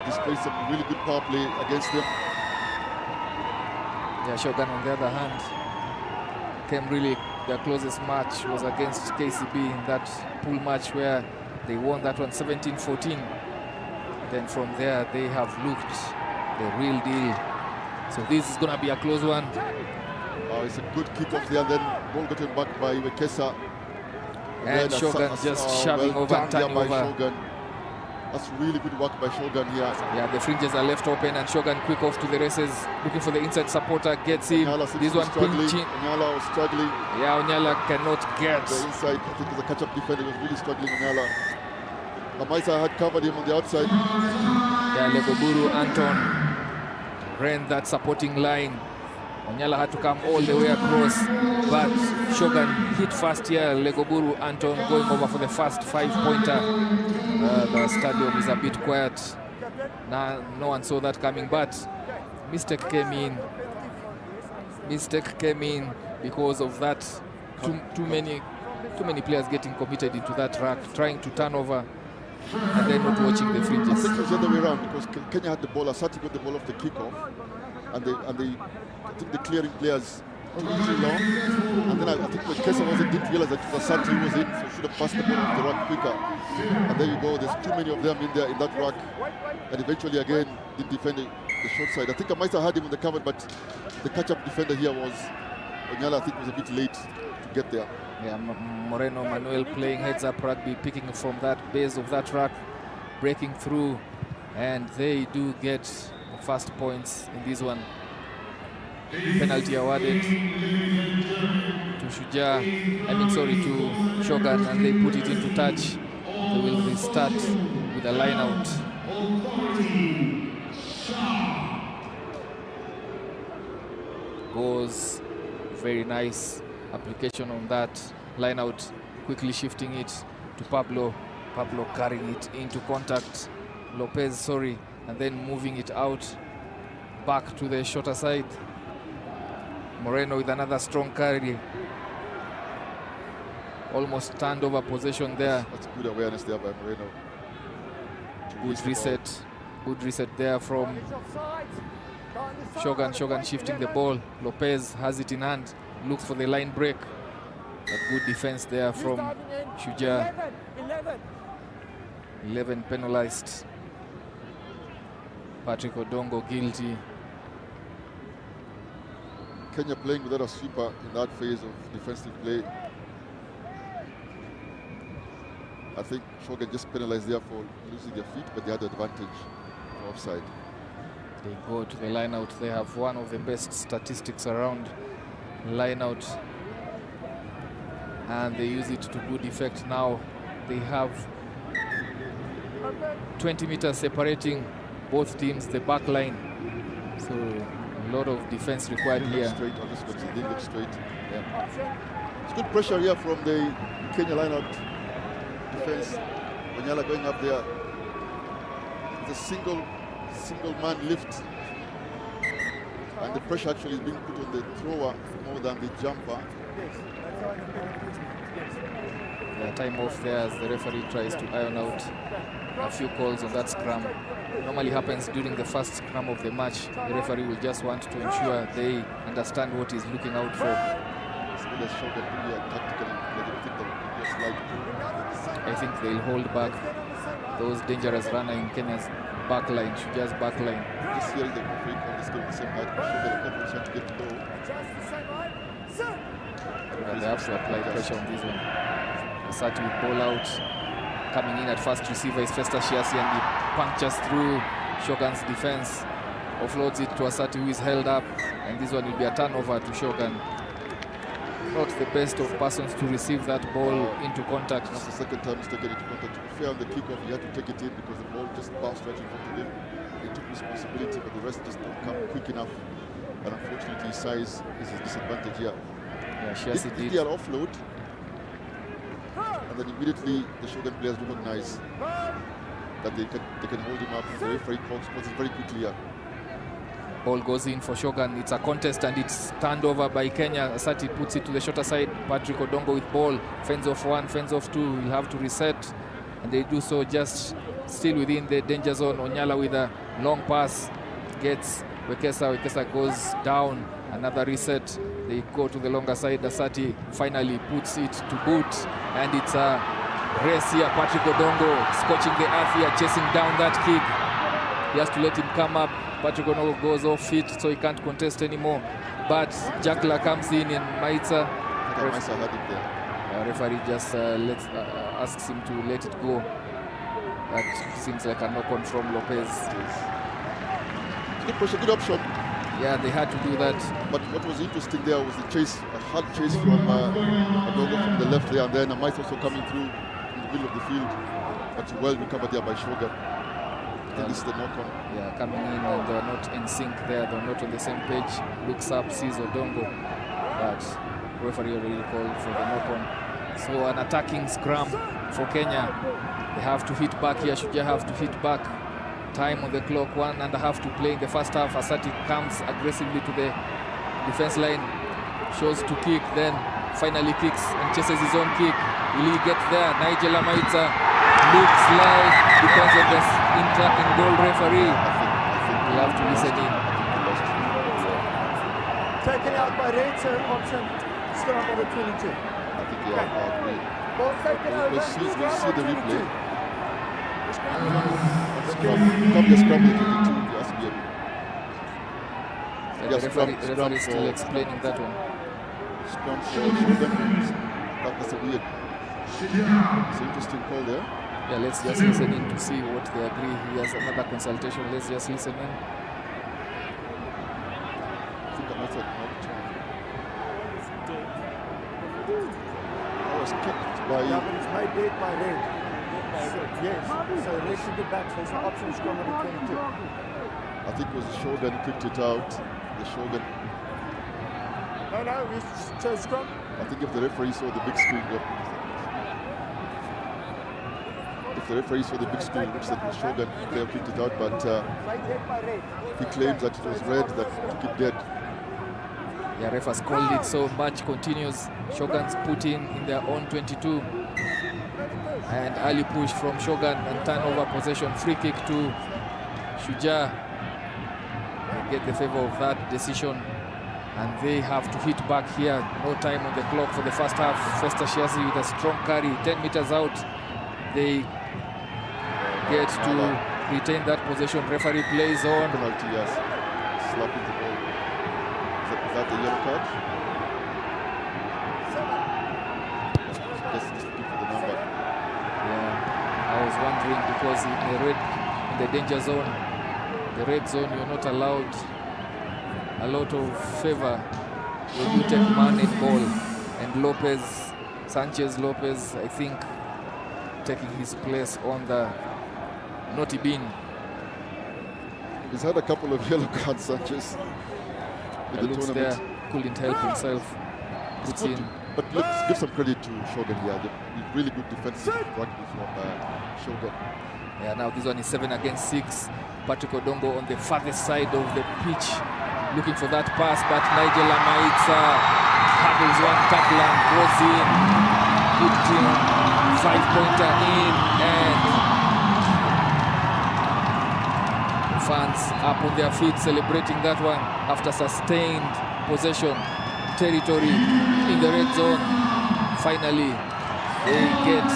displayed some really good power play against them. Yeah, Shogun, on the other hand, came really, their closest match was against KCB in that pool match where they won that one 17-14. Then from there, they have looked the real deal. So this is going to be a close one. It's a good kick-off there, then ball gotten back by Wekesa. And Shogun just shoving over and turning over. Shogun. That's really good work by Shogun here. Yeah, the fringes are left open and Shogun quick off to the races, looking for the inside supporter, gets him. This one pinching. Onyala was struggling. Yeah, Onyala cannot get. The inside, I think the catch-up defender was really struggling, Onyala. Amaisa had covered him on the outside. Yeah, Legoburu Anton ran that supporting line. Onyala had to come all the way across, but Shogun hit first here. Legoburu Anton going over for the first 5-pointer. The stadium is a bit quiet. Now, no one saw that coming, but mistake came in. Mistake came in because of that. Too many players getting committed into that rack, trying to turn over, and then not watching the fringes. I think it was the other way around because Kenya had the ball. Asati got the ball off the kickoff, and I think the clearing players took too long. And then I think when Kesa didn't realize that Asati was in, so should have passed the ball off the rack quicker. And there you go. There's too many of them in there in that rack, and eventually again didn't defend the short side. I think Amaisa had him on the cover, but the catch-up defender here was Onyala. I think was a bit late to get there. Yeah, Moreno Manuel playing heads-up rugby, picking from that base of that rack, breaking through, and they do get the first points in this one. Penalty awarded to Shujaa, to Shogun, and they put it into touch. They will restart with a line out. Goes very nice application on that line out, quickly shifting it to Pablo. Pablo carrying it into contact. Lopez, and then moving it out back to the shorter side. Moreno with another strong carry. Almost turned over possession there. That's good awareness there by Moreno. Good reset there from Shogun. Shogun shifting the ball. Lopez has it in hand. Looks for the line break. A good defense there from Shujaa. 11 penalized. Patrick Odongo guilty. Kenya playing without a sweeper in that phase of defensive play. I think Shogun just penalized there for losing their feet, but they had the advantage for offside. They go to the line out. They have one of the best statistics around line out, and they use it to good effect. Now they have 20 meters separating both teams, the back line. So a lot of defense required here. Straight on this one, they didn't look straight. Yeah. It's good pressure here from the Kenya line-out defense. Onyala going up there. It's a single man lift, and the pressure actually is being put on the thrower more than the jumper. Yeah, time off there as the referee tries to iron out a few calls on that scrum. Normally happens during the first scrum of the match. The referee will just want to ensure they understand what he's looking out for. I think they'll hold back those dangerous runners in Kenya's backline, Shujaa's backline. Just hearing the referee call this game the same height, Shujaa to get low. They have to apply pressure on this one. Asati with ball out, coming in at first receiver is Festa Shiasi, and he punctures through Shogun's defense, offloads it to Asati, who is held up, and this one will be a turnover to Shogun. Not the best of persons to receive that ball into contact. That's the second time he's taken it into contact. To be fair, on the kickoff, he had to take it in because the ball just bounced right in front of him. He took responsibility, but the rest just don't come quick enough. And unfortunately, his size is his disadvantage here. Yeah, Shiasi did. He offload, and then immediately the Shogun players recognize that they can hold him up. The referee calls it very quickly here. Ball goes in for Shogun. It's a contest and it's turned over by Kenya. Asati puts it to the shorter side. Patrick Odongo with ball. Fends off one, fends off two. He'll have to reset. And they do so just still within the danger zone. Onyala with a long pass gets Wekesa. Wekesa goes down. Another reset. They go to the longer side. Asati finally puts it to boot, and it's a race here. Patrick Odongo scorching the earth here, chasing down that kick. He has to let him come up. Patrick Odongo goes off feet, so he can't contest anymore. But Jackler comes in and Maitza. Referee just asks him to let it go. That seems like a knock-on from Lopez. Good push, a good option. Yeah, they had to do that. But what was interesting there was the chase, a hard chase from Odongo from the left there, and then Maitza also coming through in the middle of the field. But well recovered there by Shogun. I think this is the knock-on. Yeah, coming in and they're not in sync there. They're not on the same page. Looks up, sees Odongo. But referee already called for the knock-on. So an attacking scrum for Kenya. They have to hit back here. Shujaa have to hit back. Time on the clock, 1.5 to play in the first half. Asati comes aggressively to the defense line. Shows to kick, then finally kicks and chases his own kick. Will he get there? Nigel Amaitza looks like because of the in-goal referee. We'll have to listen in. Taken out by red, so option scrum number 22. I think they are agree. Ball taken over. Let's see the replay. Come the scrum the 22. Yes, The referee is still explaining that one. Scrum for Shogun. That's a weird. It's an interesting call there. Yeah, let's just listen in to see what they agree. He has another consultation. Let's just listen in. I think I'm not that was kicked by. Yeah, but it's high dead by red. Yes, so red should get back. So it's the option scrum number 22. I think it was Shogun who kicked it out. The Shogun. No, it's so scrum. I think if the referee saw the big screen, if the referee saw the big screen, which said the Shogun player kicked it out, but he claims that it was red that took it dead. Yeah, ref has called it, so match continues. Shogun's put in their own 22. And early push from Shogun and turnover possession. Free kick to Shujaa. They get the favor of that decision. And they have to hit back here. No time on the clock for the first half. Festa Shiazi with a strong carry. 10 meters out. They get to retain that possession. Referee plays on. Penalty, yes. Slapping the ball. Is that the yellow card? Yes, just looking for the number. Yeah, I was wondering because in the danger zone, the red zone, you're not allowed a lot of favor when you take man and ball. And Sanchez Lopez, I think, taking his place on the naughty bin. He's had a couple of yellow cards, Sanchez. With the tournament. There, couldn't help himself. Puts in. But let's give some credit to Shogun here. Really good defensive rugby from Shogun. Yeah, now this one is 7 against 6. Patrick Odongo on the farthest side of the pitch, looking for that pass, but Nigel Amaitza handles one tackle and goes in, putting 5-pointer in, and fans up on their feet celebrating that one after sustained possession territory in the red zone. Finally, they get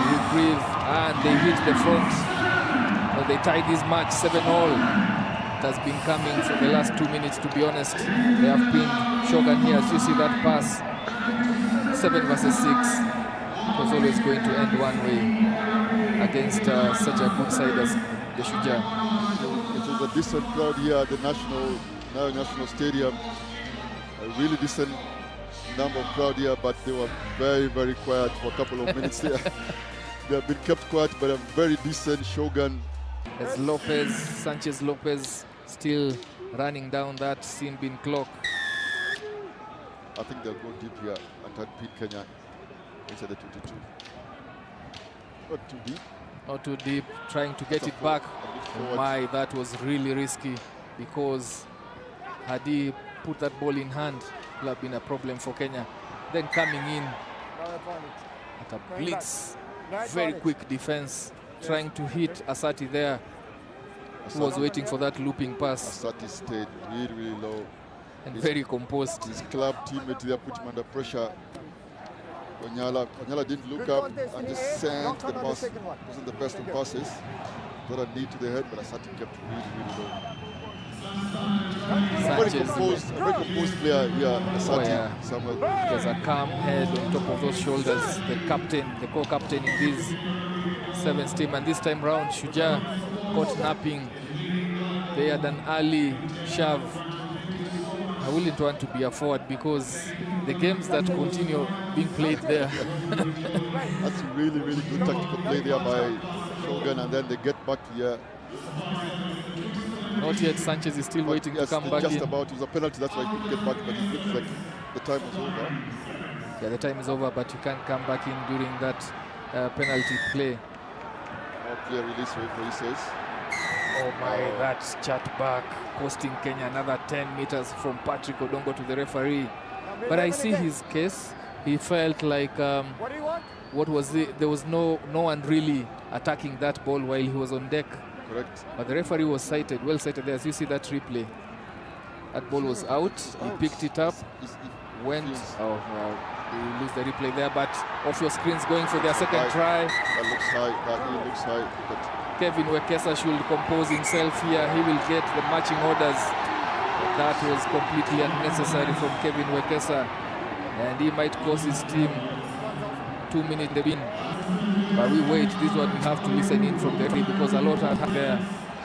reprieve and they hit the front. But they tie this match 7-all. It has been coming for the last 2 minutes, to be honest. They have pinned Shogun here. As you see that pass, 7 versus 6. It was always going to end one way against such a good side as the Shujaa. It was a decent crowd here at the National Stadium. A really decent number of crowd here, but they were very, very quiet for a couple of minutes there. They have been kept quiet, but a very decent Shogun. As Sanchez Lopez still running down that sin bin clock. I think they'll go deep here and pin Kenya inside the 22. Not too deep. Not too deep, trying to get it back. My, that was really risky, because had he put that ball in hand, it would have been a problem for Kenya. Then coming in at a blitz, very quick defense trying to hit Asati there, who was waiting for that looping pass. Asati stayed really, really low. And very composed. His club teammate there put him under pressure. Onyala didn't look up and just sent the pass. It wasn't the best of passes. Got a knee to the head, but Asati kept really, really low. Very composed player here, Asati. Oh, yeah. Samuel. There's a calm head on top of those shoulders. The captain, the co-captain in this sevens team, and this time round, Shujaa caught napping. They had an early shove. I wouldn't want to be a forward because the games that continue being played there. That's really, really good tactical play there by Shogun, and then they get back here. Not yet. Sanchez is still waiting to come back just in. about. It was a penalty, that's why he couldn't get back, but it looks like the time was over. Yeah, the time is over, but you can't come back in during that penalty play. More clear release, referee says. Oh my, that chat back costing Kenya another 10 meters from Patrick Odongo to the referee. But I see his case. He felt like what was it? There was no one really attacking that ball while he was on deck. Correct. But the referee was sighted, well sighted there. As you see that replay, that ball was out. He picked it up, went. Oh, you lose the replay there. But off your screens, going for their second try. That looks high. That looks high. But Kevin Wekesa should compose himself here. He will get the matching orders. That was completely unnecessary from Kevin Wekesa, and he might cost his team 2 minutes the win. But we wait. This one we have to listen in from the referee because a lot had their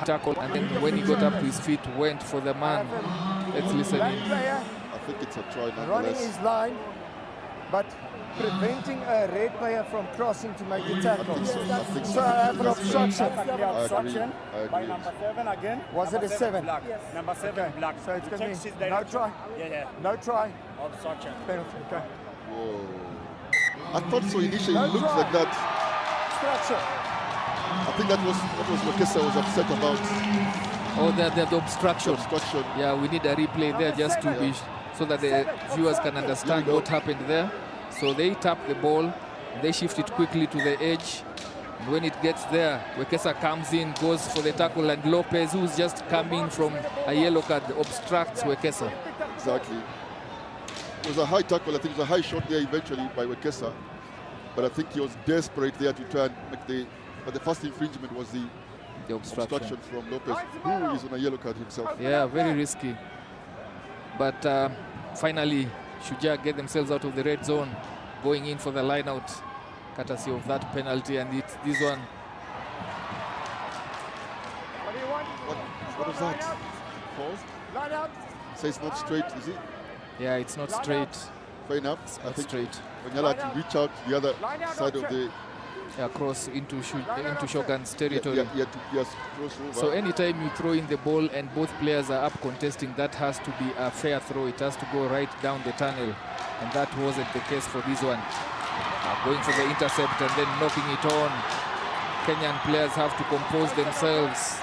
tackle, and then when he got up to his feet, went for the man. Let's listen in. I think it's a try nonetheless. Running his line, but preventing a red player from crossing to make the tackle. I think So I have an obstruction. I agree. By number 7 again. Was it a 7? Black. Yes. Number 7 black. So it's going Change to his be no direction. try. Yeah. No try. Obstruction. Penalty. Okay. Whoa. I thought so initially. No It looked try. like that. Obstruction. I think that was what Wekesa was upset about. Oh, the obstruction. Obstruction. Yeah, we need a replay there just to be so that the viewers can understand what happened there. So they tap the ball, they shift it quickly to the edge. And when it gets there, Wekesa comes in, goes for the tackle, and Lopez, who's just coming from a yellow card, obstructs Wekesa. Exactly. It was a high tackle. I think it was a high shot there eventually by Wekesa. But I think he was desperate there to try and make the... But the first infringement was the obstruction from Lopez, who is on a yellow card himself. Yeah, very risky. But finally, Shujaa get themselves out of the red zone, going in for the line out, courtesy of that penalty, and it's this one. What was that? False? Line out. So it's not straight, is it? Yeah, it's not straight. Fair enough. It's I not think straight. Onyala had to reach out the other side of the... Yeah, cross into Shogun's territory. Yeah, to pierce cross over. So anytime you throw in the ball and both players are up contesting, that has to be a fair throw. It has to go right down the tunnel, and that wasn't the case for this one. Going for the intercept and then knocking it on. Kenyan players have to compose themselves.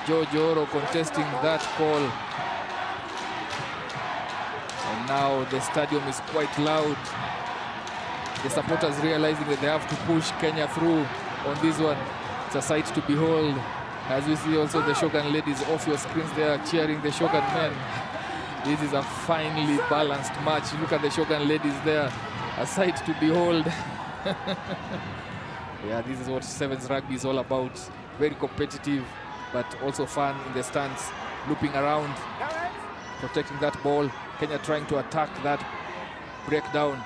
George Oro contesting that call. And now the stadium is quite loud. The supporters realizing that they have to push Kenya through on this one. It's a sight to behold. As we see also the Shogun ladies off your screens, they are cheering the Shogun men. This is a finely balanced match. Look at the Shogun ladies there. A sight to behold. Yeah, this is what sevens rugby is all about. Very competitive, but also fun in the stands. Looping around, protecting that ball. Kenya trying to attack that breakdown.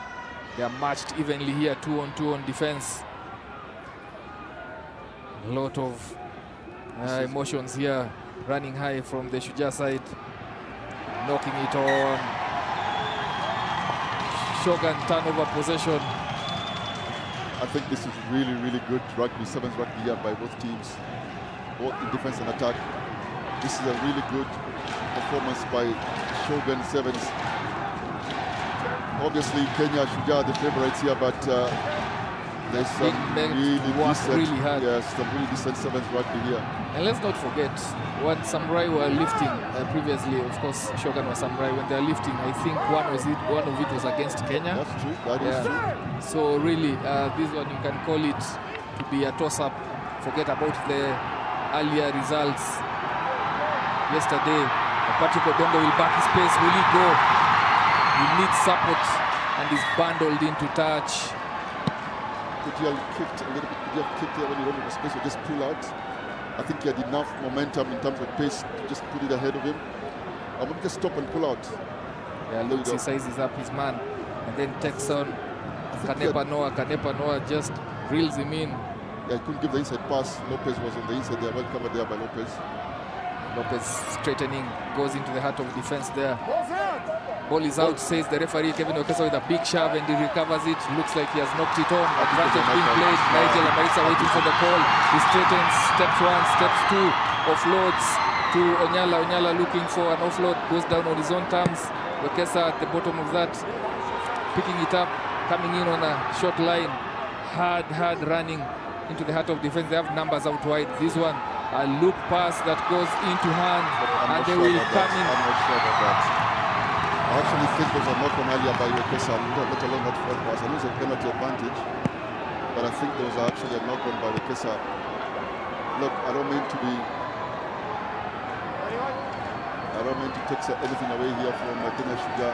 They are matched evenly here, 2-on-2 on defense. A lot of emotions here, running high from the Shujaa side. Knocking it on. Shogun turnover possession. I think this is really, really good rugby, sevens rugby here by both teams, both in defense and attack. This is a really good performance by Shogun Sevens. Obviously, Kenya, Shujaa, the favorites here, but there's some really decent sevens rugby here. And let's not forget, when Samurai were lifting previously, of course, Shogun was Samurai. When they're lifting, I think one of it was against Kenya. That's true. That is true. So really, this one you can call it to be a toss-up forget about the earlier results yesterday. Patrick Odongo will back his pace. Will he go? He needs support and is bundled into touch. Could he have kicked a little bit? Could he have kicked there when he wanted the space or just pull out? I think he had enough momentum in terms of pace to just put it ahead of him. I'm going to just stop and pull out. Yeah, looks, he sizes up his man and then takes on Kanepa Noah. Kanepa Noah just reels him in. Yeah, he couldn't give the inside pass. Lopez was on the inside there, well covered there by Lopez. Lopez straightening, goes into the heart of defense there. Ball is out, says the referee. Kevin Okesa with a big shove and he recovers it. Looks like he has knocked it on. Advantage being played. Nigel Amaisa waiting for the call. He straightens, steps one, steps two, offloads to Onyala. Onyala looking for an offload, goes down on his own terms. Okesa at the bottom of that, picking it up, coming in on a short line. Hard running into the heart of defense. They have numbers out wide. This one, a loop pass that goes into hand, and they will come in. I'm not sure about that. I actually think there was a knock on earlier by Okesa, let alone that front pass. I lose a penalty advantage, but I think there was actually a knock on by Okesa. Look, I don't mean to take anything away here from Shujaa.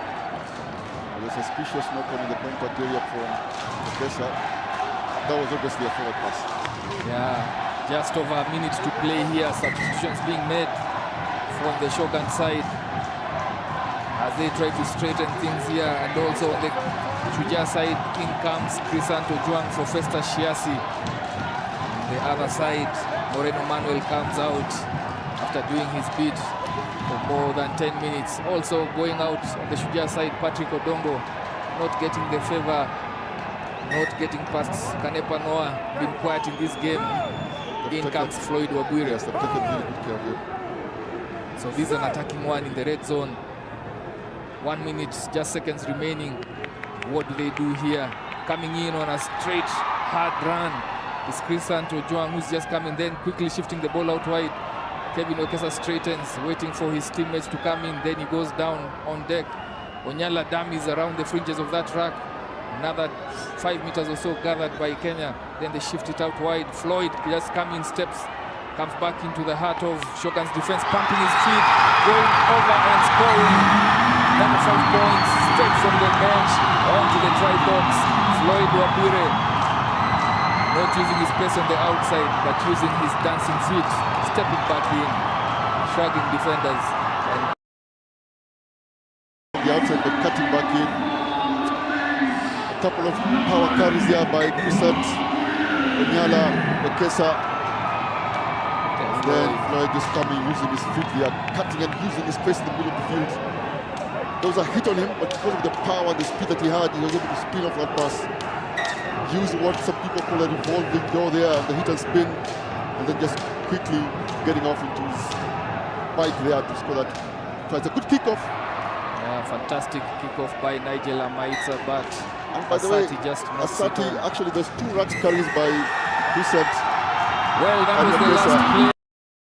There's a suspicious knock on in the contact area from Okesa. That was obviously a forward pass. Yeah, just over a minute to play here. Substitutions being made from the Shogun side as they try to straighten things here, and also on the Shujaa side, in comes Crisanto Juang for Festa Shiasi. On the other side, Moreno Manuel comes out after doing his bid for more than 10 minutes. Also going out on the Shujaa side, Patrick Odongo not getting the favor, not getting past Kanepa Noah, been quiet in this game. In comes Floyd Wabwire. Yes, they've taken really good care of him. So this is an attacking one in the red zone. 1 minute, just seconds remaining. What do they do here? Coming in on a straight, hard run is Crisanto Juang, who's just coming, then quickly shifting the ball out wide. Kevin Okesa straightens, waiting for his teammates to come in. Then he goes down on deck. Onyala dummies around the fringes of that track. Another 5 meters or so gathered by Kenya. Then they shift it out wide. Floyd just comes in steps, comes back into the heart of Shogun's defense, pumping his feet, going over and scoring. Number 5 points, straight from the bench onto the try box. Floyd Wabwire, not using his pace on the outside, but using his dancing feet, stepping back in, shrugging defenders. And the outside, but cutting back in. A couple of power carries there by Crisant, Onyala, Okesa. Then Floyd just coming, using his feet there, cutting and using his pace in the middle of the field. There was a hit on him, but because of the power and the speed that he had, he was able to spin off that pass. Use what some people call a revolving door there, the hit and spin, and then just quickly getting off into his bike there to score that. So it's a good kickoff. yeah, fantastic kickoff by Nigel Amaisa, but And by the way, just knocks it Asati, on. actually there's 2 rucks carries by Crisant. Well, that and was the Okesa. last play.